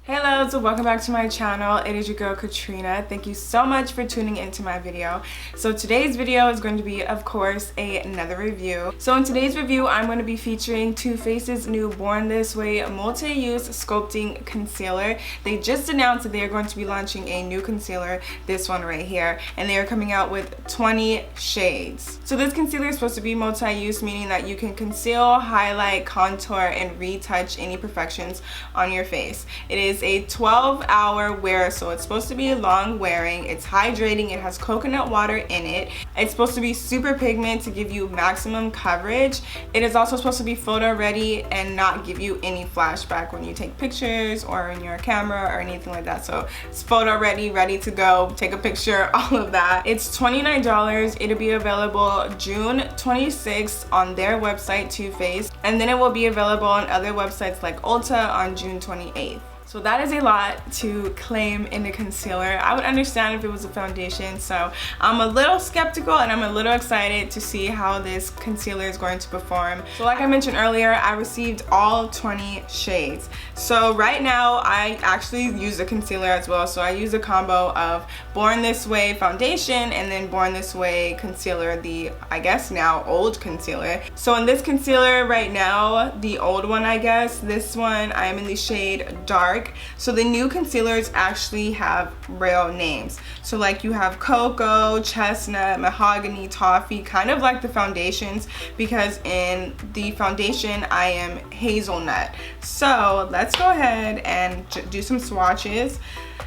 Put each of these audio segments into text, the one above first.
Hey loves, welcome back to my channel. It is your girl Katrina. Thank you so much for tuning into my video. So today's video is going to be, of course, another review. So in today's review, I'm going to be featuring Too Faced's new Born This Way multi-use sculpting concealer. They just announced that they are going to be launching a new concealer, this one right here, and they are coming out with 20 shades. So this concealer is supposed to be multi-use, meaning that you can conceal, highlight, contour, and retouch any imperfections on your face. It is a 12-hour wear, so it's supposed to be long wearing. It's hydrating. It has coconut water in it. It's supposed to be super pigment to give you maximum coverage. It is also supposed to be photo ready and not give you any flashback when you take pictures or in your camera or anything like that. So it's photo ready, ready to go, take a picture, all of that. It's $29. It'll be available June 26th on their website, Too Faced, and then it will be available on other websites like Ulta on June 28th. So that is a lot to claim in a concealer. I would understand if it was a foundation, so I'm a little skeptical and I'm a little excited to see how this concealer is going to perform. So like I mentioned earlier, I received all 20 shades. So right now I actually use a concealer as well. So I use a combo of Born This Way foundation and then Born This Way concealer, the I guess now old concealer. So in this concealer right now, the old one I guess, this one I'm in the shade Dark. So the new concealers actually have real names. So like you have Cocoa, Chestnut, Mahogany, Toffee, kind of like the foundations, because in the foundation I am Hazelnut. So let's go ahead and do some swatches.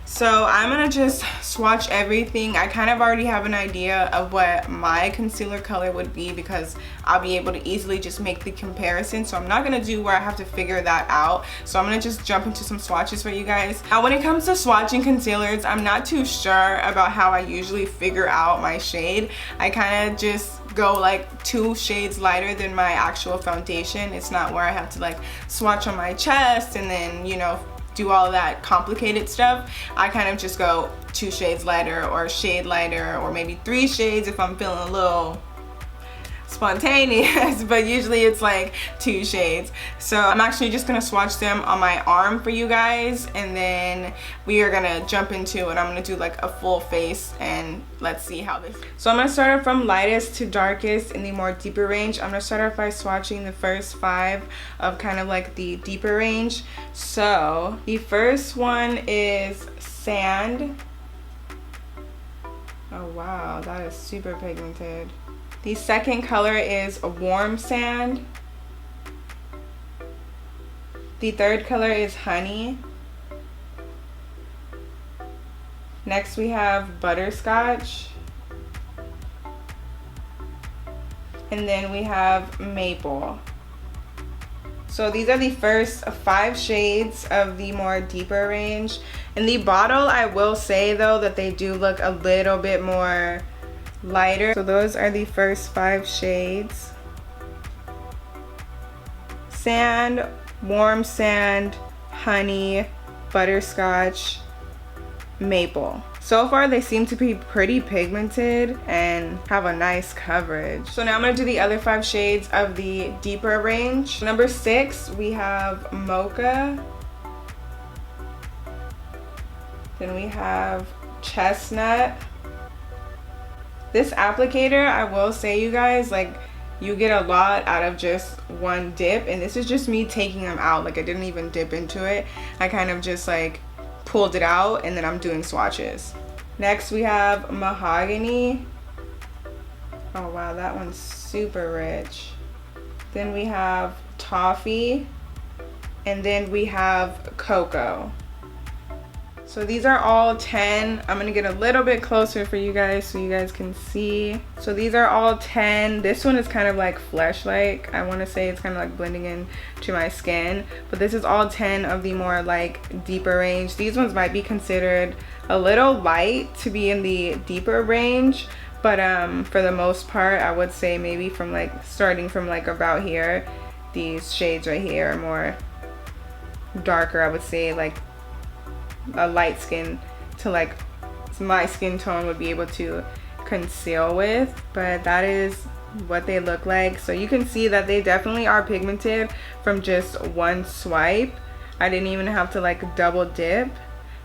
So I'm gonna just swatch everything. I kind of already have an idea of what my concealer color would be because I'll be able to easily just make the comparison. So I'm not gonna do where I have to figure that out. So I'm gonna just jump into some swatches for you guys. Now when it comes to swatching concealers, I'm not too sure about how I usually figure out my shade. I kind of just go like 2 shades lighter than my actual foundation. It's not where I have to like swatch on my chest and then, you know, do all that complicated stuff. I kind of just go 2 shades lighter or a shade lighter, or maybe 3 shades if I'm feeling a little spontaneous, but usually it's like 2 shades. So I'm actually just gonna swatch them on my arm for you guys, and then we are gonna jump into and I'm gonna do like a full face and let's see how this. So I'm gonna start off from lightest to darkest in the more deeper range. I'm gonna start off by swatching the first 5 of kind of like the deeper range. So the first one is Sand. Oh wow, that is super pigmented. The second color is a Warm Sand. The third color is Honey. Next we have Butterscotch. And then we have Maple. So these are the first 5 shades of the more deeper range. In the bottle, I will say though that they do look a little bit more lighter. So those are the first 5 shades: Sand, Warm Sand, Honey, Butterscotch, Maple. So far they seem to be pretty pigmented and have a nice coverage. So now I'm going to do the other 5 shades of the deeper range. Number 6 we have Mocha. Then we have Chestnut. This applicator, I will say you guys, like you get a lot out of just one dip, and this is just me taking them out. Like I didn't even dip into it. I kind of just like pulled it out and then I'm doing swatches. Next we have Mahogany. Oh wow, that one's super rich. Then we have Toffee, and then we have Cocoa. So these are all 10. I'm gonna get a little bit closer for you guys so you guys can see. So these are all 10. This one is kind of like flesh-like. I wanna say it's kind of like blending in to my skin. But this is all 10 of the more like deeper range. These ones might be considered a little light to be in the deeper range. But for the most part, I would say maybe from like, starting from like about here, these shades right here are more darker. I would say like a light skin to like my skin tone would be able to conceal with, but that is what they look like. So you can see that they definitely are pigmented from just one swipe. I didn't even have to like double dip.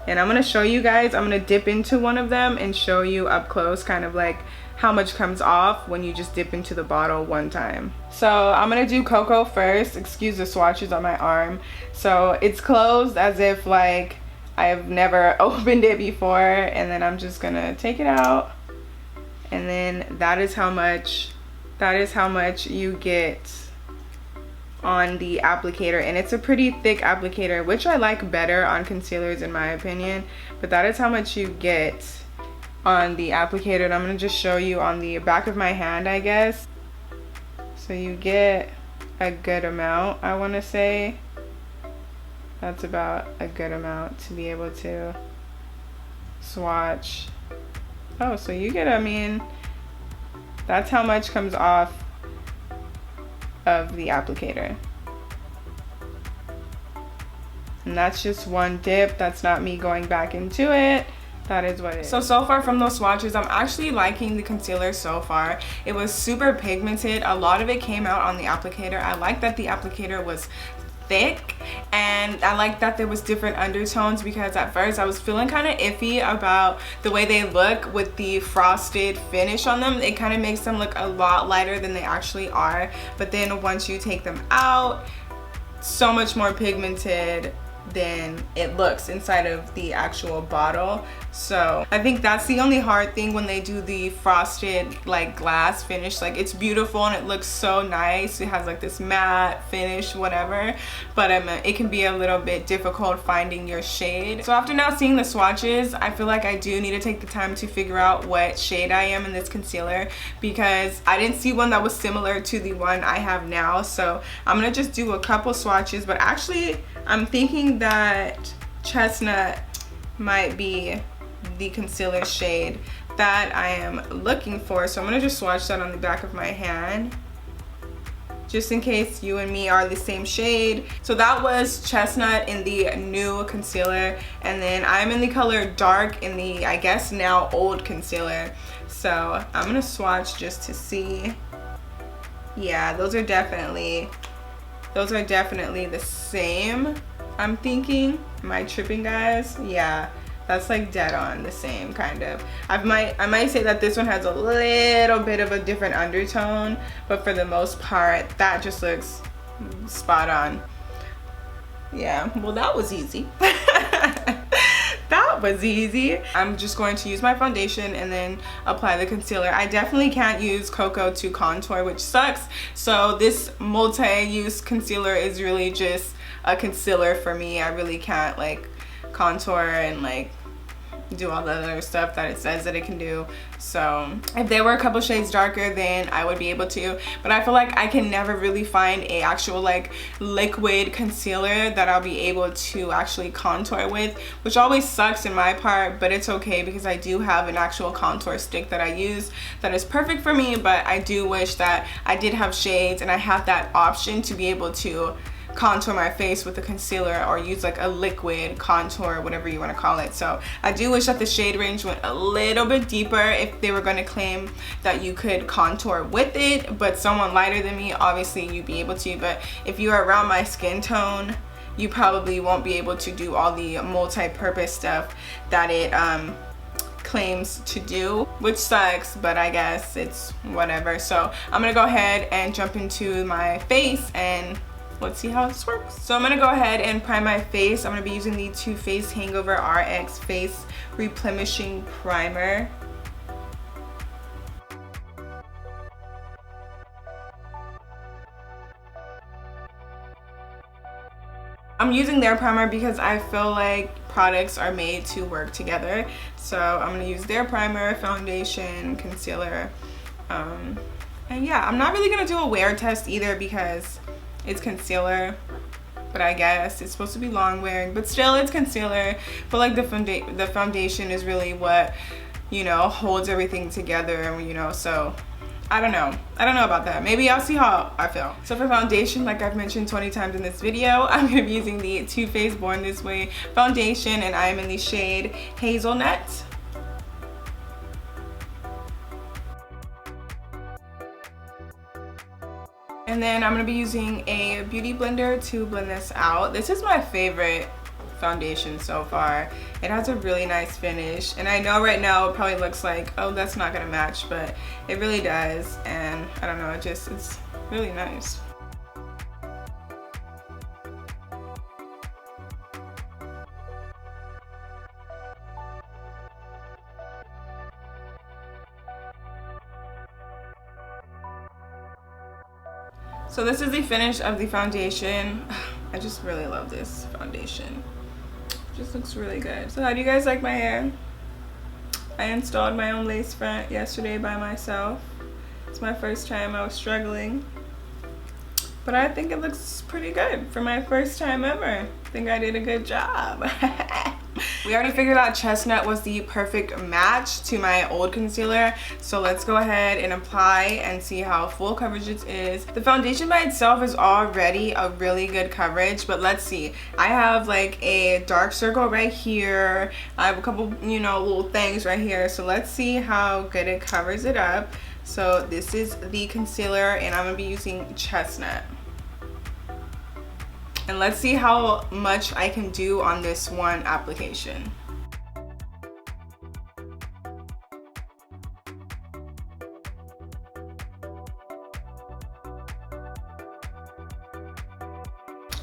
And I'm gonna show you guys, I'm gonna dip into one of them and show you up close kind of like how much comes off when you just dip into the bottle one time. So I'm gonna do Cocoa first. Excuse the swatches on my arm. So it's closed as if like I've never opened it before, and then I'm just gonna take it out, and then that is how much you get on the applicator. And it's a pretty thick applicator, which I like better on concealers in my opinion, but that is how much you get on the applicator. And I'm gonna just show you on the back of my hand, I guess. So you get a good amount, I want to say. That's about a good amount to be able to swatch. Oh, so you get, I mean, that's how much comes off of the applicator. And that's just one dip. That's not me going back into it. That is what it is. So far from those swatches, I'm actually liking the concealer so far. It was super pigmented. A lot of it came out on the applicator. I like that the applicator was thick, and I like that there was different undertones, because at first I was feeling kind of iffy about the way they look with the frosted finish on them. It kind of makes them look a lot lighter than they actually are, but then once you take them out, so much more pigmented than it looks inside of the actual bottle. So I think that's the only hard thing when they do the frosted like glass finish. Like, it's beautiful and it looks so nice, it has like this matte finish, whatever, but it can be a little bit difficult finding your shade. So after now seeing the swatches, I feel like I do need to take the time to figure out what shade I am in this concealer, because I didn't see one that was similar to the one I have now. So I'm gonna just do a couple swatches, but actually I'm thinking that Chestnut might be the concealer shade that I am looking for. So I'm gonna just swatch that on the back of my hand, just in case you and me are the same shade. So that was Chestnut in the new concealer, and then I'm in the color Dark in the, I guess now, old concealer. So I'm gonna swatch just to see. Yeah, those are definitely the same, I'm thinking. Am I tripping, guys? Yeah, that's like dead on the same, kind of. I might say that this one has a little bit of a different undertone, but for the most part that just looks spot on. Yeah, well, that was easy. That was easy. I'm just going to use my foundation and then apply the concealer. I definitely can't use Cocoa to contour, which sucks. So this multi-use concealer is really just a concealer for me. I really can't like contour and like do all the other stuff that it says that it can do. So if they were a couple shades darker, then I would be able to, but I feel like I can never really find a actual like liquid concealer that I'll be able to actually contour with, which always sucks in my part, but it's okay because I do have an actual contour stick that I use that is perfect for me. But I do wish that I did have shades and I have that option to be able to contour my face with a concealer or use like a liquid contour, whatever you want to call it. So I do wish that the shade range went a little bit deeper if they were going to claim that you could contour with it, but someone lighter than me, obviously you'd be able to. But if you are around my skin tone, you probably won't be able to do all the multi-purpose stuff that it claims to do, which sucks, but I guess it's whatever. So I'm gonna go ahead and jump into my face and let's see how this works. So I'm gonna go ahead and prime my face. I'm gonna be using the Too Faced Hangover RX Face Replenishing Primer. I'm using their primer because I feel like products are made to work together. So I'm gonna use their primer, foundation, concealer, and yeah, I'm not really gonna do a wear test either because it's concealer, but I guess it's supposed to be long wearing, but still it's concealer. But like the foundation is really what, you know, holds everything together, you know. So I don't know about that. Maybe I'll see how I feel. So for foundation, like I've mentioned 20 times in this video, I'm gonna be using the Too Faced Born This Way foundation, and I am in the shade Hazelnut. And then I'm gonna be using a beauty blender to blend this out. This is my favorite foundation so far. It has a really nice finish, and I know right now it probably looks like, oh, that's not gonna match, but it really does. And I don't know, it's really nice. So this is the finish of the foundation. I just really love this foundation. It just looks really good. So how do you guys like my hair? I installed my own lace front yesterday by myself. It's my first time. I was struggling, but I think it looks pretty good for my first time ever. I think I did a good job. We already figured out chestnut was the perfect match to my old concealer, so let's go ahead and apply and see how full coverage it is. The foundation by itself is already a really good coverage, but let's see. I have like a dark circle right here. I have a couple, you know, little things right here, so let's see how good it covers it up. So this is the concealer, and I'm gonna be using chestnut. And let's see how much I can do on this one application.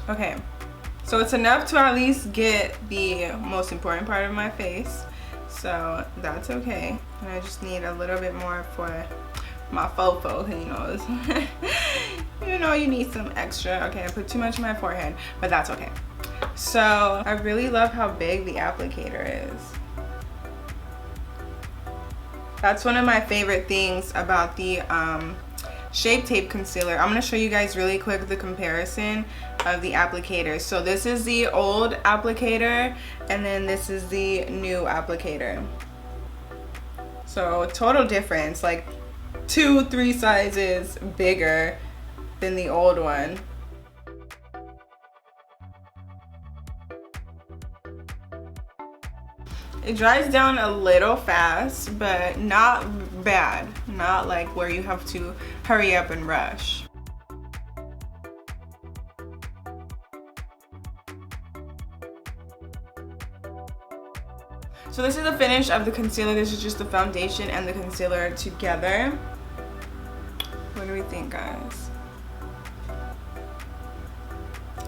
Okay, so it's enough to at least get the most important part of my face. So that's okay. And I just need a little bit more for my fofo, you know. You know, you need some extra. Okay, I put too much on my forehead, but that's okay. So I really love how big the applicator is. That's one of my favorite things about the Shape Tape concealer. I'm gonna show you guys really quick the comparison of the applicator. So this is the old applicator, and then this is the new applicator. So total difference, like 2-3 sizes bigger than the old one. It dries down a little fast, but not bad. Not like where you have to hurry up and rush. So this is the finish of the concealer. This is just the foundation and the concealer together. What do we think, guys?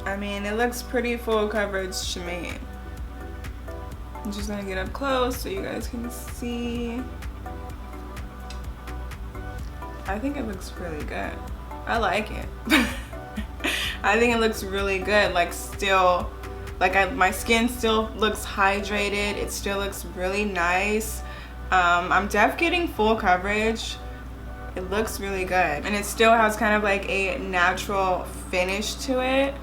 I mean, it looks pretty full coverage to me. I'm just gonna get up close so you guys can see. I think it looks really good. I like it. I think it looks really good. Like still, like my skin still looks hydrated. It still looks really nice. I'm definitely getting full coverage. It looks really good. And it still has kind of like a natural finish to it.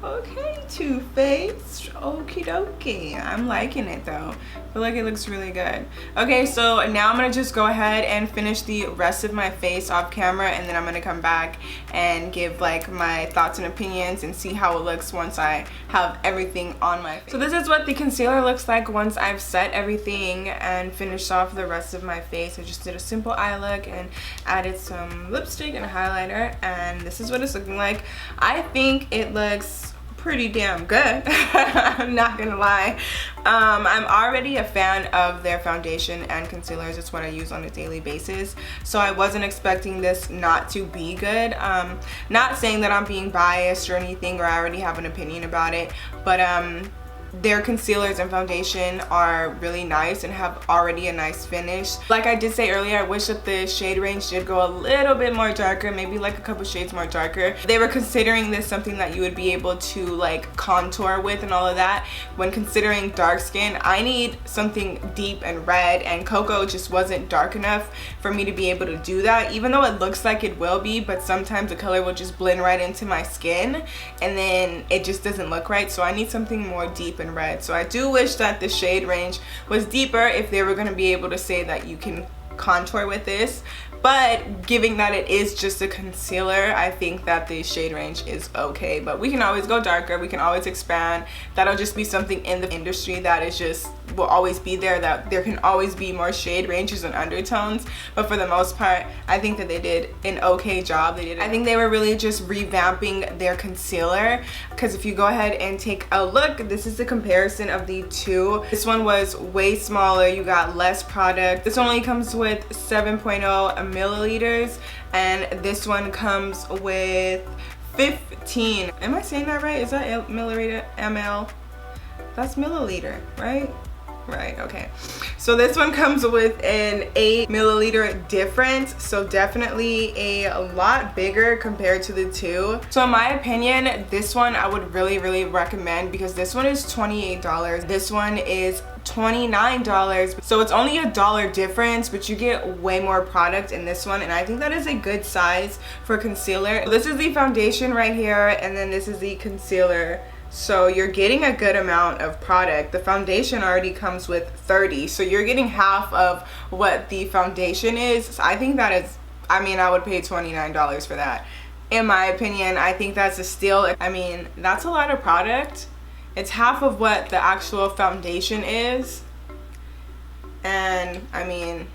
Okay, TooFaced. Okie dokie. I'm liking it though. I feel like it looks really good. Okay, so now I'm gonna just go ahead and finish the rest of my face off camera, and then I'm gonna come back and give like my thoughts and opinions and see how it looks once I have everything on my face. So this is what the concealer looks like once I've set everything and finished off the rest of my face. I just did a simple eye look and added some lipstick and a highlighter, and this is what it's looking like. I think it looks pretty damn good. I'm not gonna lie. I'm already a fan of their foundation and concealers. It's what I use on a daily basis, so I wasn't expecting this not to be good. Not saying that I'm being biased or anything, or I already have an opinion about it, but their concealers and foundation are really nice and have already a nice finish. Like I did say earlier, I wish that the shade range did go a little bit more darker, maybe like a couple shades more darker. They were considering this something that you would be able to like contour with and all of that. When considering dark skin, I need something deep and red, and Cocoa just wasn't dark enough for me to be able to do that, even though it looks like it will be, but sometimes the color will just blend right into my skin and then it just doesn't look right. So I need something more deep and red. So I do wish that the shade range was deeper if they were going to be able to say that you can contour with this, but given that it is just a concealer, I think that the shade range is okay. But we can always go darker, we can always expand. That'll just be something in the industry that is just will always be there, that there can always be more shade ranges and undertones. But for the most part, I think that they did an okay job. I think they were really just revamping their concealer, because if you go ahead and take a look, this is the comparison of the two. This one was way smaller, you got less product. This only comes with 7.0 milliliters, and this one comes with 15. Am I saying that right? Is that milliliter, ml? That's milliliter, right? Right, okay. So this one comes with an 8 milliliter difference, so definitely a lot bigger compared to the two. So in my opinion, this one I would really recommend, because this one is $28. This one is $29, so it's only $1 difference, but you get way more product in this one, and I think that is a good size for concealer. This is the foundation right here, and then this is the concealer. So you're getting a good amount of product. The foundation already comes with 30, so you're getting half of what the foundation is. So I think that is, I mean, I would pay $29 for that. In my opinion, I think that's a steal. I mean, that's a lot of product. It's half of what the actual foundation is. And I mean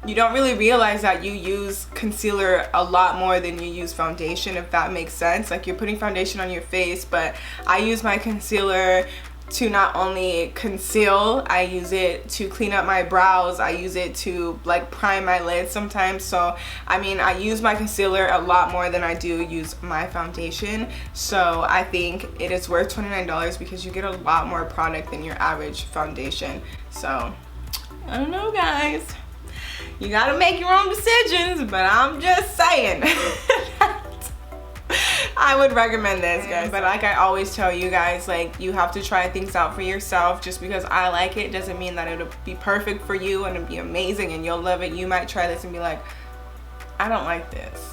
you don't really realize that you use concealer a lot more than you use foundation, if that makes sense. Like, you're putting foundation on your face, but I use my concealer to not only conceal, I use it to clean up my brows, I use it to like prime my lids sometimes. So I mean, I use my concealer a lot more than I do use my foundation. So I think it is worth $29 because you get a lot more product than your average foundation. So I don't know, guys. You gotta make your own decisions, but I'm just saying. I would recommend this, guys. But like I always tell you guys, like, you have to try things out for yourself. Just because I like it doesn't mean that it'll be perfect for you and it'll be amazing and you'll love it. You might try this and be like, I don't like this.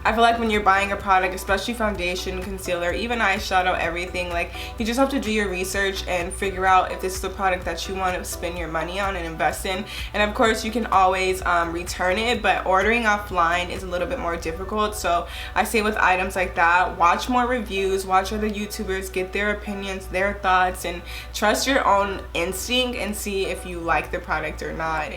I feel like when you're buying a product, especially foundation, concealer, even eyeshadow, everything, like, you just have to do your research and figure out if this is the product that you want to spend your money on and invest in. And of course, you can always return it, but ordering offline is a little bit more difficult. So I say with items like that, watch more reviews, watch other YouTubers, get their opinions, their thoughts, and trust your own instinct and see if you like the product or not.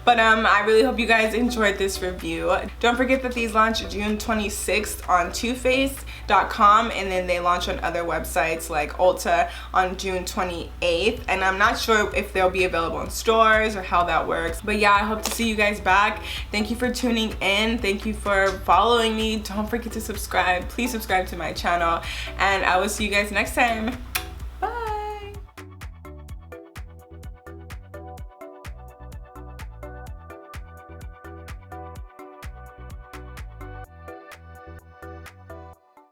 But I really hope you guys enjoyed this review. Don't forget that these launch June 26th on TooFaced.com, and then they launch on other websites like Ulta on June 28th, and I'm not sure if they'll be available in stores or how that works. But yeah, I hope to see you guys back. Thank you for tuning in. Thank you for following me. Don't forget to subscribe. Please subscribe to my channel, and I will see you guys next time.